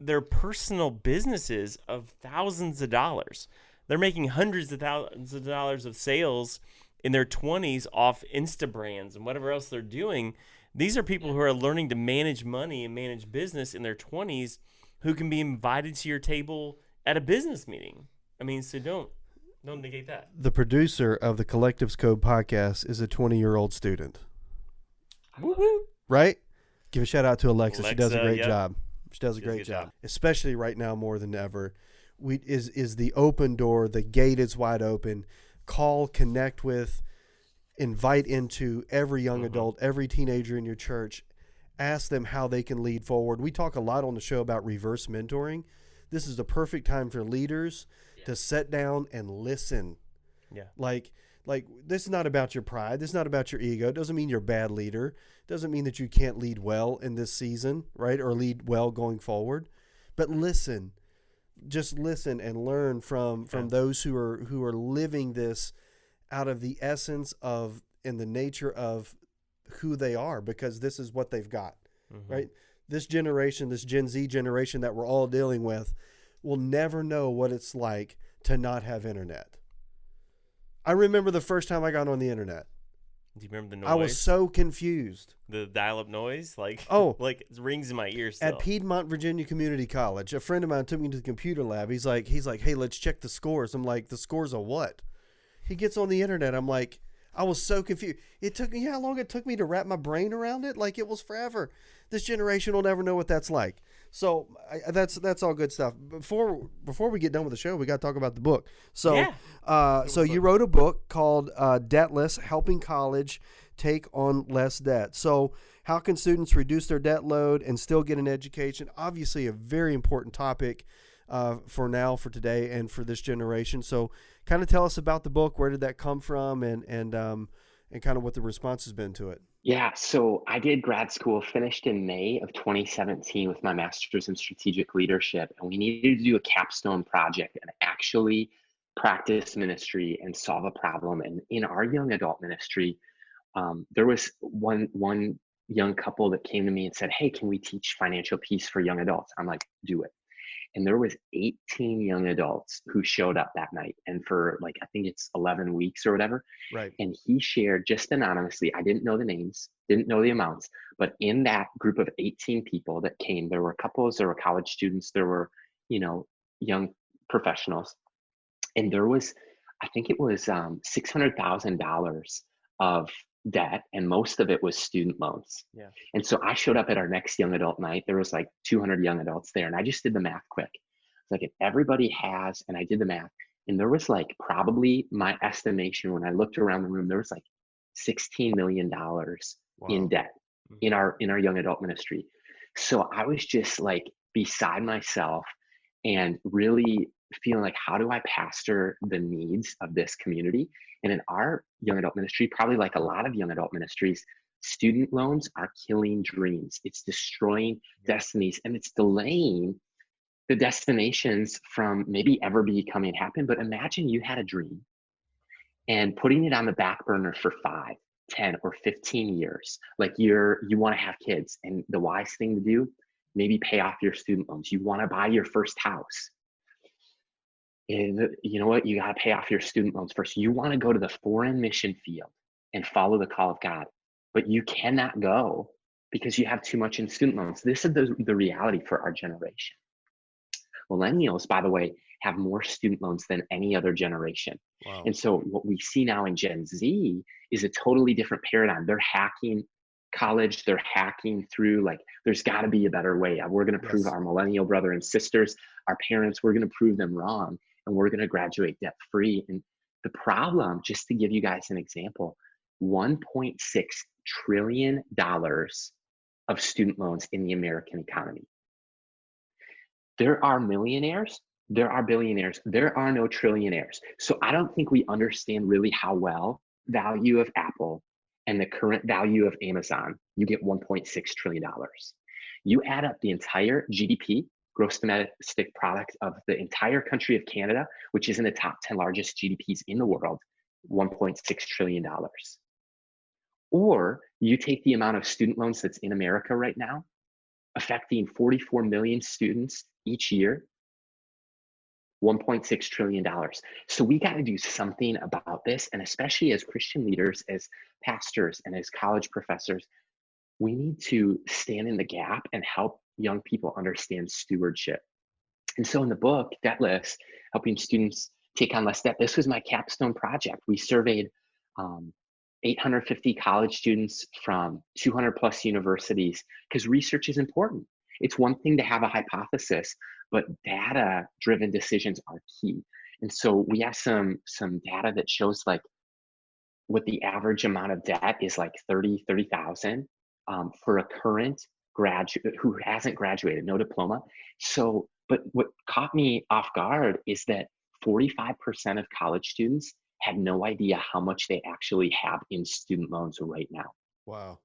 their personal businesses of thousands of dollars. They're making hundreds of thousands of dollars of sales in their 20s off Insta brands and whatever else they're doing. These are people who are learning to manage money and manage business in their 20s, who can be invited to your table at a business meeting. I mean, so don't negate that. The producer of the Collectives Code podcast is a 20-year-old student. Woo woo. Right? Give a shout out to Alexa. She does a Alexa, great yep. job. She does a She does a great good job. job. Especially right now more than ever. Is the open door, the gate is wide open. Call, connect with, invite into every young adult, every teenager in your church. Ask them how they can lead forward. We talk a lot on the show about reverse mentoring. This is the perfect time for leaders to sit down and listen. Yeah. Like this is not about your pride. This is not about your ego. It doesn't mean you're a bad leader. It doesn't mean that you can't lead well in this season, right? Or lead well going forward. But listen. Just listen and learn from those who are living this out of the essence of and the nature of who they are, because this is what they've got, right? this generation, this Gen Z generation that we're all dealing with, will never know what it's like to not have internet. I remember the first time I got on the internet. Do you remember the noise? I was so confused. The dial-up noise, Oh, like it rings in my ears. At Piedmont, Virginia Community College, a friend of mine took me to the computer lab. He's like, hey, let's check the scores. I'm like, the scores of what? He gets on the internet. I'm like, I was so confused. It took me how long it took me to wrap my brain around it. Like, it was forever. This generation will never know what that's like. So that's all good stuff. Before we get done with the show, we got to talk about the book. So you wrote a book called Debtless: Helping College Take on Less Debt. So how can students reduce their debt load and still get an education? Obviously a very important topic for today, and for this generation. So kind of tell us about the book. Where did that come from, and kind of what the response has been to it? Yeah, so I did grad school, finished in May of 2017 with my master's in strategic leadership, and we needed to do a capstone project and actually practice ministry and solve a problem. And in our young adult ministry, there was one young couple that came to me and said, "Hey, can we teach financial peace for young adults?" I'm like, "Do it." And there was 18 young adults who showed up that night, and for like, I think it's 11 weeks or whatever. Right. And he shared just anonymously. I didn't know the names, didn't know the amounts, but in that group of 18 people that came, there were couples, there were college students, there were, young professionals. And there was, I think it was $600,000 of debt, and most of it was student loans. Yeah. And so I showed up at our next young adult night. There was like 200 young adults there, and I just did the math quick. It's like, if everybody has, and I did the math, and there was like, probably, my estimation when I looked around the room, there was like $16 million in debt in our young adult ministry. So I was just like beside myself and really feeling like, how do I pastor the needs of this community? And in our young adult ministry, probably like a lot of young adult ministries, student loans are killing dreams. It's destroying destinies, and it's delaying the destinations from maybe ever becoming happen. But imagine you had a dream and putting it on the back burner for 5, 10, or 15 years. Like, you want to have kids, and the wise thing to do, maybe pay off your student loans. You want to buy your first house. And you know what? You got to pay off your student loans first. You want to go to the foreign mission field and follow the call of God, but you cannot go because you have too much in student loans. This is the reality for our generation. Millennials, by the way, have more student loans than any other generation. Wow. And so what we see now in Gen Z is a totally different paradigm. They're hacking college, they're hacking through, like, there's got to be a better way. We're going to prove our millennial brother and sisters, our parents, we're going to prove them wrong, and we're going to graduate debt free. And the problem, just to give you guys an example, $1.6 trillion of student loans in the American economy. There are millionaires, there are billionaires, there are no trillionaires. So I don't think we understand really how well value of Apple and the current value of Amazon, you get $1.6 trillion. You add up the entire GDP, gross domestic product, of the entire country of Canada, which is in the top 10 largest GDPs in the world, $1.6 trillion. Or you take the amount of student loans that's in America right now, affecting 44 million students each year, $1.6 trillion. So we got to do something about this. And especially as Christian leaders, as pastors, and as college professors, we need to stand in the gap and help young people understand stewardship. And so in the book, Debtless: Helping Students Take on Less Debt, this was my capstone project. We surveyed 850 college students from 200 plus universities, because research is important. It's one thing to have a hypothesis, but data-driven decisions are key. And so we have some data that shows like what the average amount of debt is, like 30,000 for a current graduate who hasn't graduated, no diploma. So, but what caught me off guard is that 45% of college students had no idea how much they actually have in student loans right now. Wow.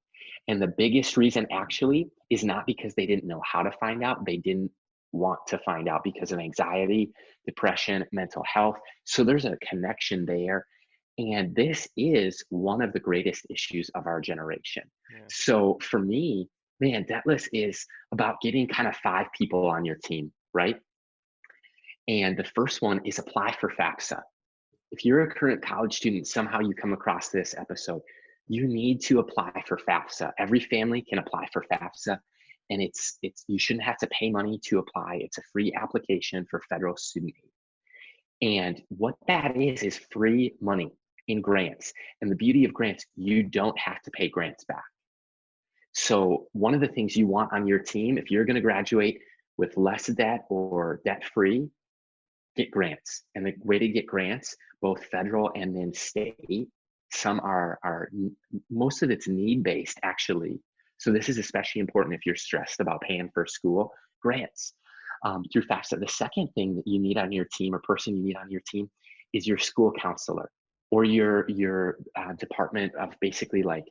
And the biggest reason actually is not because they didn't know how to find out. They didn't want to find out because of anxiety, depression, mental health. So there's a connection there. And this is one of the greatest issues of our generation. Yeah. So for me, Man, Debtless is about getting kind of 5 people on your team, right? And the first one is apply for FAFSA. If you're a current college student, somehow you come across this episode, you need to apply for FAFSA. Every family can apply for FAFSA, and it's you shouldn't have to pay money to apply. It's a free application for federal student aid. And what that is free money in grants. And the beauty of grants, you don't have to pay grants back. So one of the things you want on your team, if you're going to graduate with less debt or debt free, get grants. And the way to get grants, both federal and then state, some are most of it's need based actually. So this is especially important if you're stressed about paying for school. Grants through FAFSA. The second thing that you need on your team, or person you need on your team, is your school counselor or your department of basically like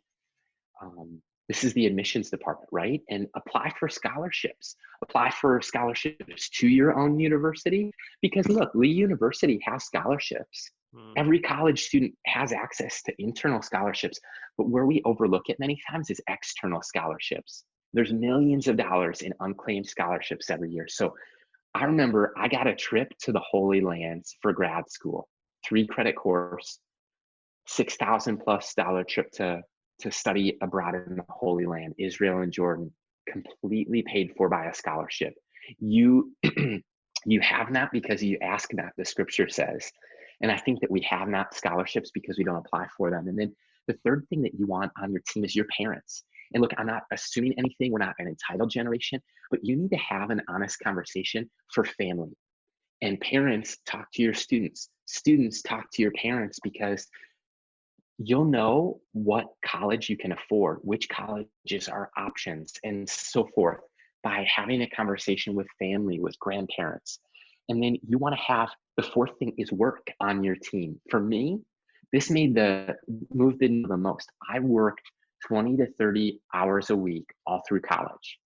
this is the admissions department, right? And apply for scholarships. Apply for scholarships to your own university, because look, Lee University has scholarships. Every college student has access to internal scholarships, but where we overlook it many times is external scholarships. There's millions of dollars in unclaimed scholarships every year. So I remember I got a trip to the Holy Lands for grad school, 3-credit course, $6,000+ trip to study abroad in the Holy Land, Israel and Jordan, completely paid for by a scholarship. You you have not because you ask not, the scripture says. And I think that we have not scholarships because we don't apply for them. And then the third thing that you want on your team is your parents. And look, I'm not assuming anything. We're not an entitled generation, but you need to have an honest conversation for family. And parents, talk to your students. Students, talk to your parents, because you'll know what college you can afford, which colleges are options, and so forth, by having a conversation with family, with grandparents. And then you want to have the fourth thing is work on your team. For me, this made the move the most. I worked 20 to 30 hours a week all through college.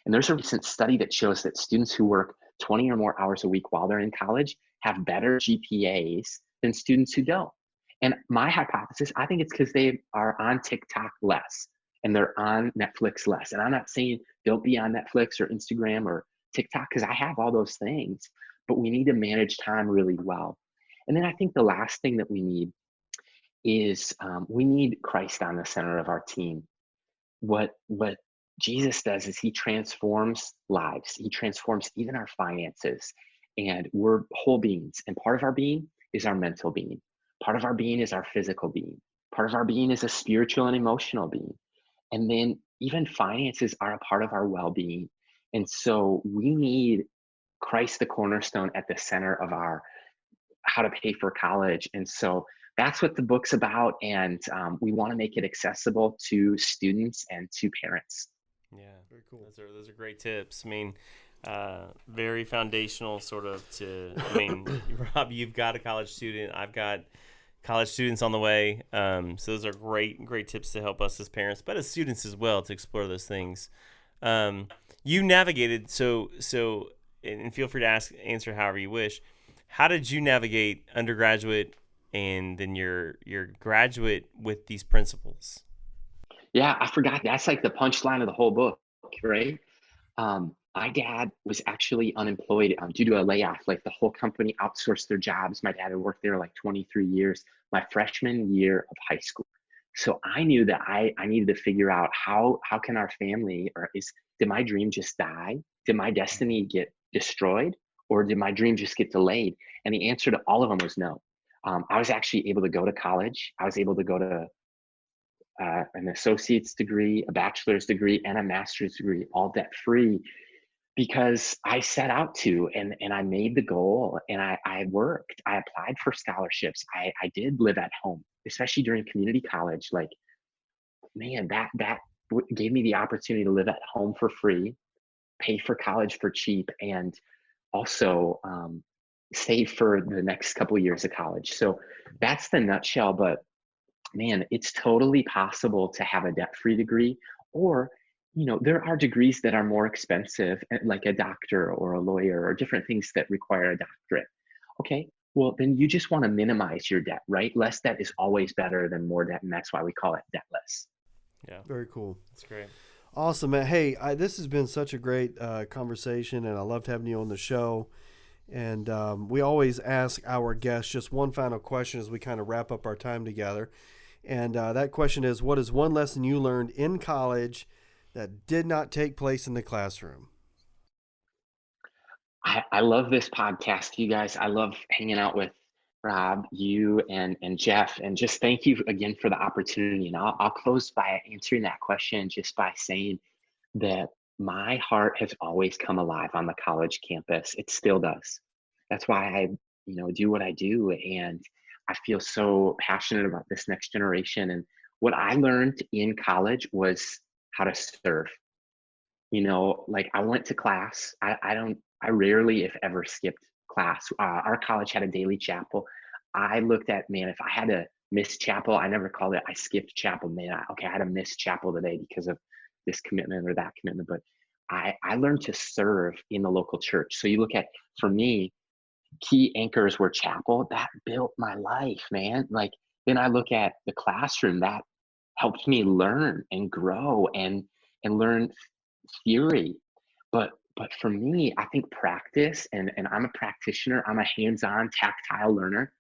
And there's a recent study that shows that students who work 20 or more hours a week while they're in college have better GPAs than students who don't. And my hypothesis, I think it's because they are on TikTok less and they're on Netflix less. And I'm not saying don't be on Netflix or Instagram or TikTok, because I have all those things, but we need to manage time really well. And then I think the last thing that we need is we need Christ on the center of our team. What Jesus does is he transforms lives. He transforms even our finances, and we're whole beings. And part of our being is our mental being. Part of our being is our physical being. Part of our being is a spiritual and emotional being. And then even finances are a part of our well-being. And so we need Christ, the cornerstone, at the center of our how to pay for college. And so that's what the book's about. And we want to make it accessible to students and to parents. Yeah, very cool. Those are great tips. I mean, very foundational sort of to, I mean, Rob, you've got a college student. I've got college students on the way. So those are great tips to help us as parents, but as students as well, to explore those things. You navigated, so, and feel free to answer however you wish. How did you navigate undergraduate and then your graduate with these principles? Yeah, I forgot. That's like the punchline of the whole book, right? My dad was actually unemployed due to a layoff. Like the whole company outsourced their jobs. My dad had worked there like 23 years, my freshman year of high school. So I knew that I needed to figure out how can our family, did my dream just die? Did my destiny get destroyed? Or did my dream just get delayed? And the answer to all of them was no. I was actually able to go to college. I was able to go to an associate's degree, a bachelor's degree, and a master's degree, all debt free, because I set out to, and I made the goal, and I worked. I applied for scholarships. I did live at home, especially during community college. Like, man, that gave me the opportunity to live at home for free, pay for college for cheap, and also save for the next couple of years of college. So that's the nutshell. But man, it's totally possible to have a debt-free degree, or there are degrees that are more expensive, like a doctor or a lawyer or different things that require a doctorate. Okay, well, then you just want to minimize your debt, right? Less debt is always better than more debt, and that's why we call it debtless. Yeah, Very cool. that's great. Awesome, man. Hey, this has been such a great conversation, and I loved having you on the show. And we always ask our guests just one final question as we kind of wrap up our time together. And that question is, what is one lesson you learned in college that did not take place in the classroom? I love this podcast, you guys. I love hanging out with Rob, you, and Jeff. And just thank you again for the opportunity. And I'll close by answering that question just by saying that my heart has always come alive on the college campus. It still does. That's why I, do what I do. And I feel so passionate about this next generation. And what I learned in college was how to serve. Like I went to class. I rarely, if ever, skipped class. Our college had a daily chapel. I looked at, man, if I had to miss chapel, I never called it, I skipped chapel. Man, I had to miss chapel today because of this commitment or that commitment. But I learned to serve in the local church. So you look at, for me, key anchors were chapel. That built my life, man. Like, then I look at the classroom that helped me learn and grow and learn theory. But for me, I think practice, and I'm a practitioner, I'm a hands-on tactile learner.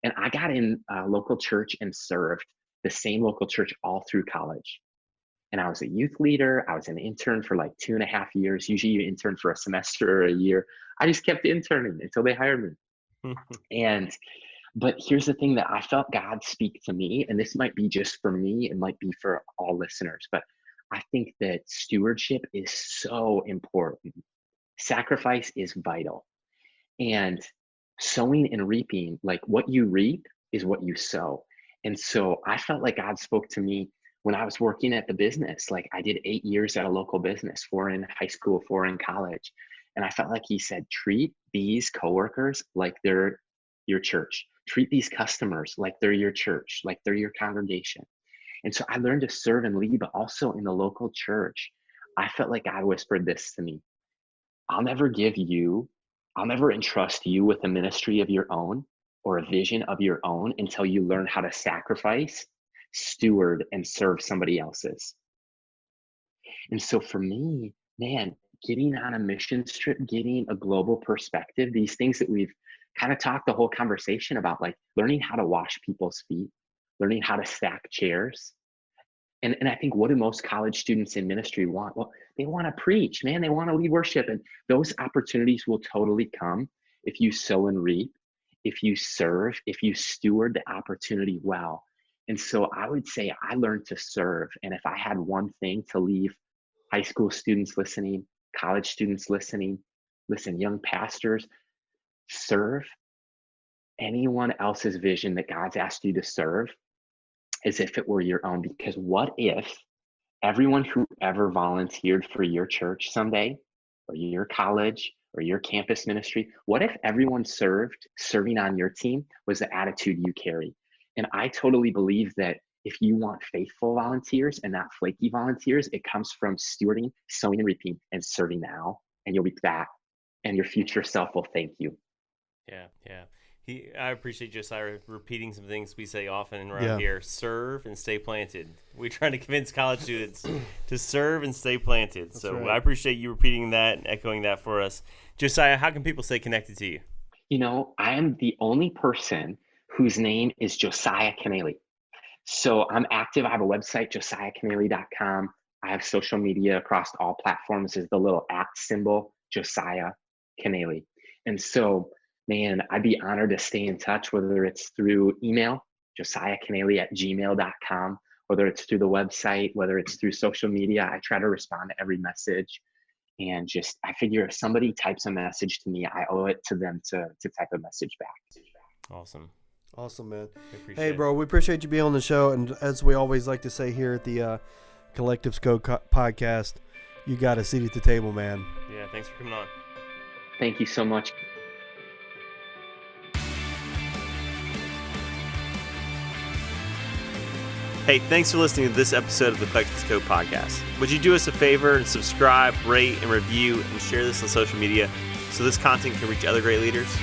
And I got in a local church and served the same local church all through college. And I was a youth leader. I was an intern for like 2.5 years. Usually you intern for a semester or a year. I just kept interning until they hired me. But here's the thing that I felt God speak to me, and this might be just for me, it might be for all listeners, but I think that stewardship is so important. Sacrifice is vital. And sowing and reaping, like what you reap is what you sow. And so I felt like God spoke to me when I was working at the business. Like I did 8 years at a local business, 4 in high school, 4 in college. And I felt like he said, treat these coworkers like they're your church. Treat these customers like they're your church, like they're your congregation. And so I learned to serve and lead, but also in the local church. I felt like God whispered this to me. I'll never entrust you with a ministry of your own or a vision of your own until you learn how to sacrifice, steward, and serve somebody else's. And so for me, man, getting on a mission trip, getting a global perspective, these things that we've kind of talked the whole conversation about, like learning how to wash people's feet, learning how to stack chairs. And I think, what do most college students in ministry want? Well, they want to preach, man. They want to lead worship. And those opportunities will totally come if you sow and reap, if you serve, if you steward the opportunity well. And so I would say I learned to serve. And if I had one thing to leave high school students listening, college students listening, listen, young pastors, serve anyone else's vision that God's asked you to serve as if it were your own. Because what if everyone who ever volunteered for your church someday, or your college, or your campus ministry, what if everyone serving on your team was the attitude you carry? And I totally believe that if you want faithful volunteers and not flaky volunteers, it comes from stewarding, sowing and reaping, and serving now, and you'll reap that, and your future self will thank you. Yeah. I appreciate Josiah repeating some things we say often around here. Serve and stay planted. We're trying to convince college students to serve and stay planted. That's so right. I appreciate you repeating that and echoing that for us. Josiah, how can people stay connected to you? I am the only person whose name is Josiah Kennealy. So I'm active. I have a website, josiahkennealy.com. I have social media across all platforms. Is the little @ symbol, Josiah Kennealy. And so, man, I'd be honored to stay in touch, whether it's through email, josiahkennealy@gmail.com, whether it's through the website, whether it's through social media. I try to respond to every message. And I figure if somebody types a message to me, I owe it to them to type a message back. Awesome, man. Hey, bro, we appreciate you being on the show. And as we always like to say here at the Collective Scope podcast, you got a seat at the table, man. Yeah, thanks for coming on. Thank you so much. Hey, thanks for listening to this episode of the Collective Scope podcast. Would you do us a favor and subscribe, rate, and review, and share this on social media so this content can reach other great leaders?